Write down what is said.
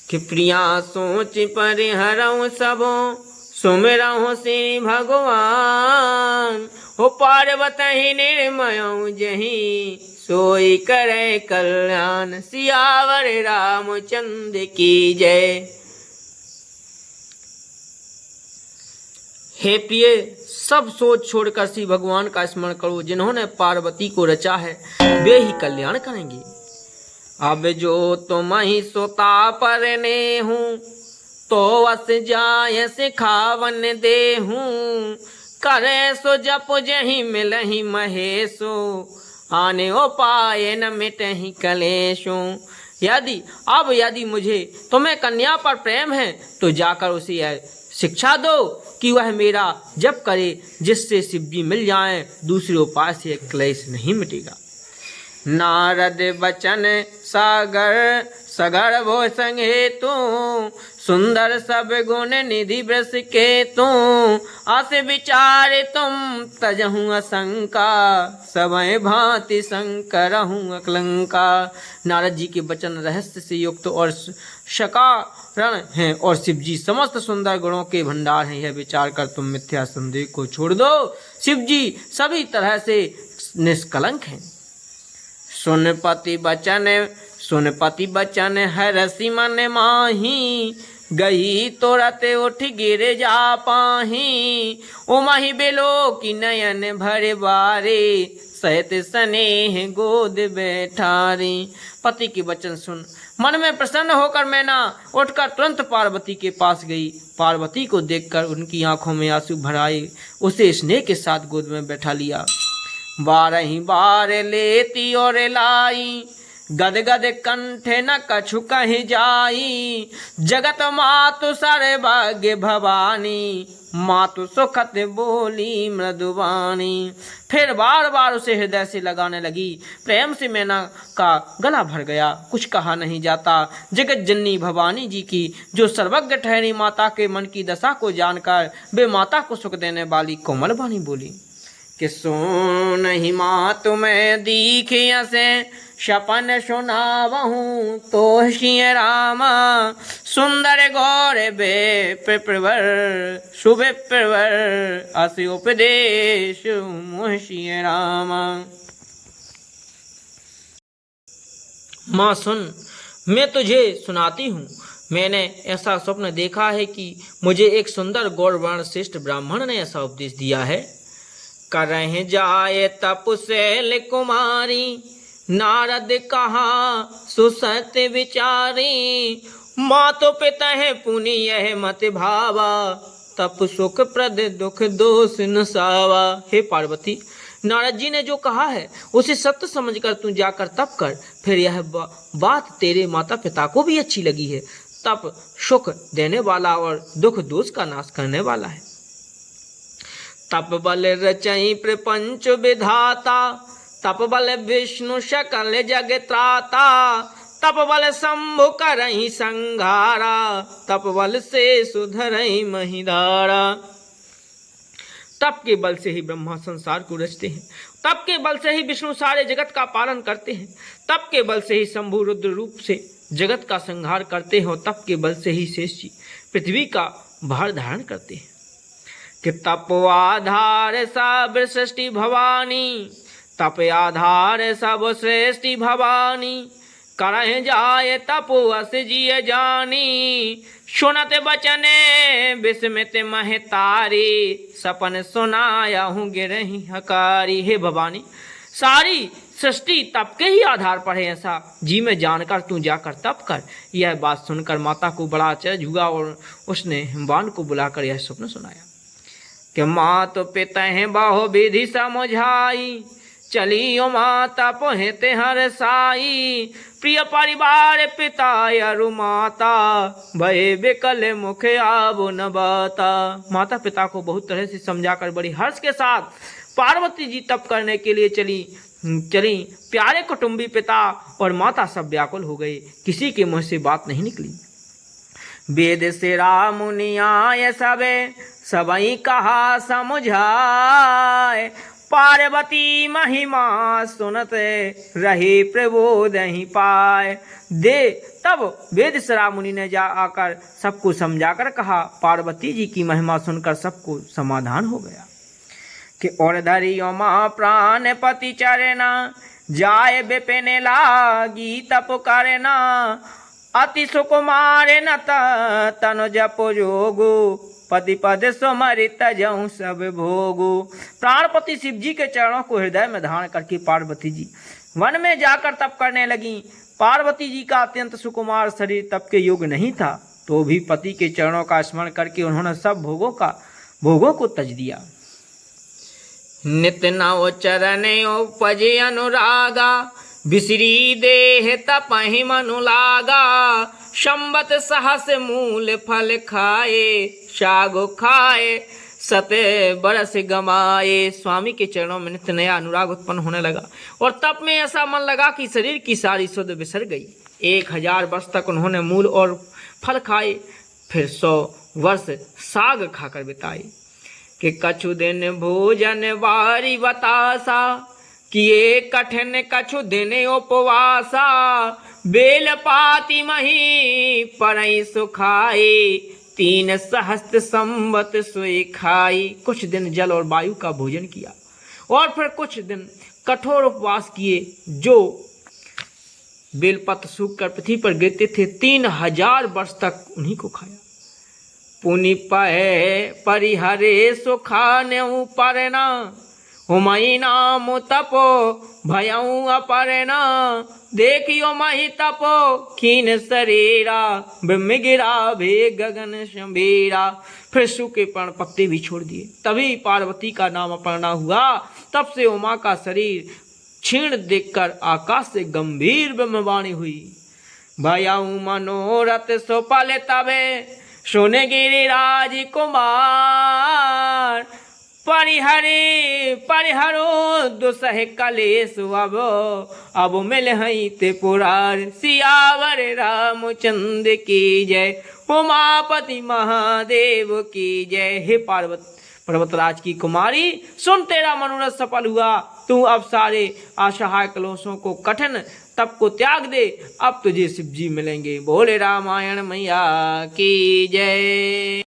कि प्रिया सोच परिहरऊँ सबो सुमिरऊँ श्री भगवान। हो पार्वती निर्मयऊँ जही सोई करे कल्याण। सियावर रामचंद्र की जय। हे प्रिय, सब सोच छोड़कर श्री भगवान का स्मरण करो जिन्होंने पार्वती को रचा है, वे ही कल्याण करेंगे। अब जो तुम ही सोता परने हूँ तो वस जाय सिखावन दे हूँ। करे सो जप जही मिलही महेशो आने ओ पाए न मिटहि कलेशो। यदि मुझे तुम्हें कन्या पर प्रेम है तो जाकर उसे शिक्षा दो कि वह मेरा जप करे, जिससे शिव जी मिल जाएं। दूसरे उपाय से क्लेश नहीं मिटेगा। नारद बचन सागर सगर वो संगे तू सुंदर सब गुण निधि वृष के तू। अस विचार तुम तजहूँ असंका समय भांति शंकरहूँ अकलंका। नारद जी के वचन रहस्य से युक्त और सकारण हैं और शिव जी समस्त सुंदर गुणों के भंडार हैं। यह विचार कर तुम मिथ्या संदेह को छोड़ दो। शिव जी सभी तरह से निष्कलंक हैं। सुनपति बचन हरसि मन माही गई तुरत उठ गिर जा पाही। उमहि बिलो की नयन भर बारे सहित स्नेह गोद बैठारी। पति के वचन सुन मन में प्रसन्न होकर मैना उठकर तुरंत पार्वती के पास गई। पार्वती को देखकर उनकी आंखों में आंसू भर आए। उसे स्नेह के साथ गोद में बैठा लिया। 12 बार लेती और लाई गदगद कंठे न कछु कहीं जाई। जगत मातु सर्वभाग्य भवानी मातु सुखत बोली मृदुवाणी। फिर बार बार उसे हृदय से लगाने लगी। प्रेम से मैना का गला भर गया, कुछ कहा नहीं जाता। जगत जननी भवानी जी की जो सर्वज्ञ ठहरी माता के मन की दशा को जानकर वे माता को सुख देने वाली कोमल वाणी बोली कि सुन ही माँ तुम्हें दीखिया से सपन सुनावहूँ तो श्री रामा। सुंदर गौर बे प्रवर शुभे प्रवर अस उपदेश मोह श्री रामा। माँ सुन, मैं तुझे सुनाती हूँ। मैंने ऐसा स्वप्न देखा है कि मुझे एक सुंदर गौरवर्ण श्रेष्ठ ब्राह्मण ने ऐसा उपदेश दिया है। करह जाए तपसेल कुमारी नारद कहा सुसत विचारी। मातो पिता है पुनि यह मत भावा तप सुख प्रद दुख दोष नसावा। हे पार्वती, नारद जी ने जो कहा है उसे सत्य समझकर तू जाकर तप कर। फिर यह बात तेरे माता पिता को भी अच्छी लगी है। तप सुख देने वाला और दुख दोष का नाश करने वाला है। तप बल रचई प्रपंच विधाता तप बल विष्णु सकल जग त्राता। तप बल शंभु करहि संघारा तप बल से सुधरहि महिधारा। तप के बल से ही ब्रह्मा संसार को रचते हैं। तप के बल से ही विष्णु सारे जगत का पालन करते हैं। तप के बल से ही शंभु रुद्र रूप से जगत का संहार करते हैं और तप के बल से ही शेष जी पृथ्वी का भार धारण करते हैं। कि तप आधार सब सृष्टि भवानी तप आधार सब सृष्टि भवानी। करह जाए तपो अस जिय जानी। सुनत बचने विस्मित महतारी सपन सुनाया हूँ गिरहि हकारी। हे भवानी, सारी सृष्टि तप के ही आधार पर है, ऐसा जी में जानकर तू जाकर तप कर। यह बात सुनकर माता को बड़ा आश्चर्य हुआ और उसने हिमवान को बुलाकर यह स्वप्न सुनाया कि मात पिता हैं बाहो विधि समझाई। चली ओ माता पहुँचते हर साई। प्रिय परिवार पिता अरु माता भय विकल मुख आबो न बाता। माता पिता को बहुत तरह से समझाकर बड़ी हर्ष के साथ पार्वती जी तप करने के लिए चली। प्यारे कुटुंबी पिता और माता सब व्याकुल हो गए। किसी के मुंह से बात नहीं निकली। वेद से राम मुनि आए सबे सबई कहा समझाए। पार्वती महिमा सुनत रहे प्रबोध नहीं पाए। दे तब वेदसरा मुनि ने जा आकर सबको समझाकर कहा। पार्वती जी की महिमा सुनकर सबको समाधान हो गया कि और धरियो माँ प्राण पति चरना जाय विपिन लागी तप करना अति सुकुमार न तनु जपो जोगु पति पद सुमरित जऊं सब भोगु। प्राणपति शिव जी के चरणों को हृदय में धारण करके पार्वती जी वन में जाकर तप करने लगी। पार्वती जी का अत्यंत सुकुमार शरीर तप के योग्य नहीं था, तो भी पति के चरणों का स्मरण करके उन्होंने सब भोगों को तज दिया। नित्य नव चरण उपजे अनुरागा बिसरी देह तपहि मनु लागा। संबत सहस मूल फल खाए सागो खाए सत बरस गमाए। स्वामी के चरणों में नित्य नया अनुराग उत्पन्न होने लगा और तप में ऐसा मन लगा कि शरीर की सारी सुध बिसर गई। 1000 वर्ष तक उन्होंने मूल और फल खाए, फिर 100 वर्ष साग खाकर बिताए। कि कछु दिन भोजन बारी बतासा किए कठिन कछु दिन उपवासा। बेल पाती मही परई सुखाए 3 सहस्त्र संवत सोई खाई। कुछ दिन जल और वायु का भोजन किया और फिर कुछ दिन कठोर उपवास किए, जो बेलपत्र सूख कर पृथ्वी पर गिरते थे। 3000 वर्ष तक उन्हीं को खाया। पुनि पहे परिहरे सुखाने परना हुमई नाम तपो भयऊ अपरना। देखियो मही तपो खीन शरीरा ब्रह्म गिरा भे गगन शंबीरा। फिर सूखे पर्ण पत्ते भी छोड़ दिए। तभी पार्वती का नाम अपर्णा हुआ। तब से उमा का शरीर क्षीण देखकर आकाश से गंभीर ब्रह्मवाणी हुई। भयऊ मनोरथ सुफल तबे सुन गिरिराज कुमार। परिहरो दुसह कलेश अब मिल हई ते पुरार। सियावर रामचंद्र की जय उमापति महादेव की जय। हे पर्वतराज की कुमारी, सुन तेरा मनोरथ सफल हुआ। तू अब सारे असहाय कलेशों को कठिन तप को त्याग दे। अब तुझे शिव जी मिलेंगे। बोले रामायण मैया की जय।